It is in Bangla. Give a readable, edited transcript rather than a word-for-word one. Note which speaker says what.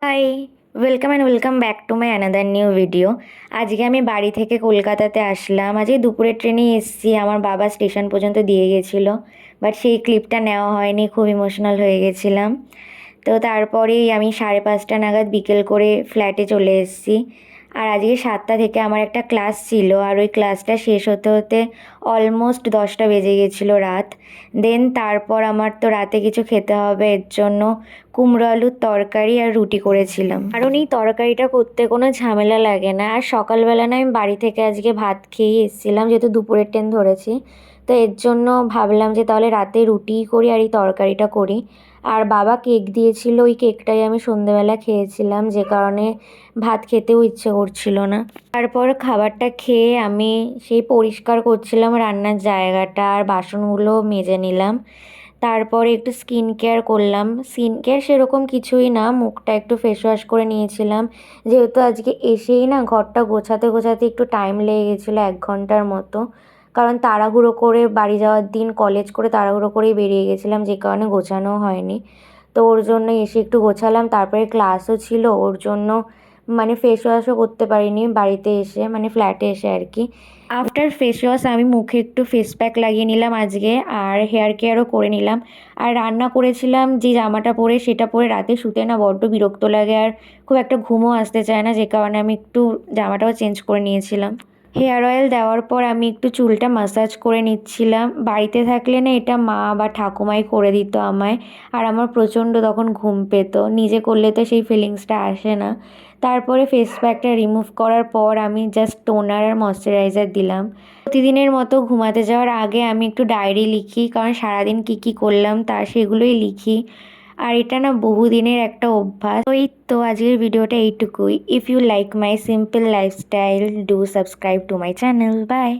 Speaker 1: High, welcome back to my another new video. আজকে আমি বাড়ি থেকে কলকাতাতে আসলাম। আজকে দুপুরের ট্রেনেই এসেছি। আমার বাবা স্টেশন পর্যন্ত দিয়ে গেছিলো, বাট সেই ক্লিপটা নেওয়া হয়নি, খুব ইমোশনাল হয়ে গেছিলাম। তো তারপরেই আমি 5:30 নাগাদ বিকেল করে ফ্ল্যাটে চলে এসেছি। আর আজকে 7টা থেকে আমার একটা ক্লাস ছিল, আর ওই ক্লাসটা শেষ হতে হতে অলমোস্ট 10টা বেজে গেছিলো রাত। দেন তারপর আমার তো রাতে কিছু খেতে হবে, এর জন্য কুমড়ো আলুর তরকারি আর রুটি করেছিলাম। কারণ এই তরকারিটা করতে কোনো ঝামেলা লাগে না। আর সকালবেলা না আমি বাড়ি থেকে আজকে ভাত খেয়েই এসেছিলাম, যেহেতু দুপুরের ট্রেন ধরেছি। তো এর জন্য ভাবলাম যে তাহলে রাতে রুটিই করি আর এই তরকারিটা করি। আর বাবা কেক দিয়েছিল, ওই কেকটাই আমি সন্ধেবেলা খেয়েছিলাম, যে কারণে ভাত খেতেও ইচ্ছে করছিল না। তারপর খাবারটা খেয়ে আমি সেই পরিষ্কার করছিলাম রান্নার জায়গাটা, আর বাসনগুলো মেজে নিলাম। তারপরে একটু স্কিন কেয়ার করলাম। স্কিন কেয়ার সেরকম কিছুই না, মুখটা একটু ফেস ওয়াশ করে নিয়েছিলাম, যেহেতু আজকে এসেই না ঘরটা গোছাতে গোছাতে একটু টাইম লেগে গেছিলো 1 ঘন্টার মতো। কারণ তাড়াহুড়ো করে বাড়ি যাওয়ার দিন, কলেজ করে তাড়াহুড়ো করেই বেরিয়ে গেছিলাম, যে কারণে গোছানোও হয়নি। তো ওর জন্য এসে একটু গোছালাম, তারপরে ক্লাসও ছিল, ওর জন্য মানে ফেস ওয়াশও করতে পারিনি বাড়িতে এসে, মানে ফ্ল্যাটে এসে আর কি। আফটার ফেস ওয়াশ আমি মুখে একটু ফেস প্যাক লাগিয়ে নিলাম আজকে, আর হেয়ার কেয়ারও করে নিলাম। আর রান্না করেছিলাম, যে জামাটা পরে সেটা পরে রাতে শুতে না বড্ড বিরক্ত লাগে, আর খুব একটা ঘুমও আসতে চায় না, যে কারণে আমি একটু জামাটাও চেঞ্জ করে নিয়েছিলাম। হেয়ার অয়েল দেওয়ার পর আমি একটু চুলটা ম্যাসাজ করে নিচ্ছিলাম। বাড়িতে থাকলে না এটা মা বা ঠাকুমাই করে দিত আমায়, আর আমার প্রচণ্ড তখন ঘুম পেত। নিজে করলে তো সেই ফিলিংসটা আসে না। তারপরে ফেস প্যাকটা রিমুভ করার পর আমি জাস্ট টোনার আর ময়শ্চারাইজার দিলাম। প্রতিদিনের মতো ঘুমাতে যাওয়ার আগে আমি একটু ডায়েরি লিখি, কারণ সারাদিন কী কী করলাম তা সেগুলোই লিখি। আর এটা না বহুদিনের একটা অভ্যাস। তো এই তো আজকের ভিডিওটা এইটুকুই। If you like my simple lifestyle, do subscribe to my channel. By.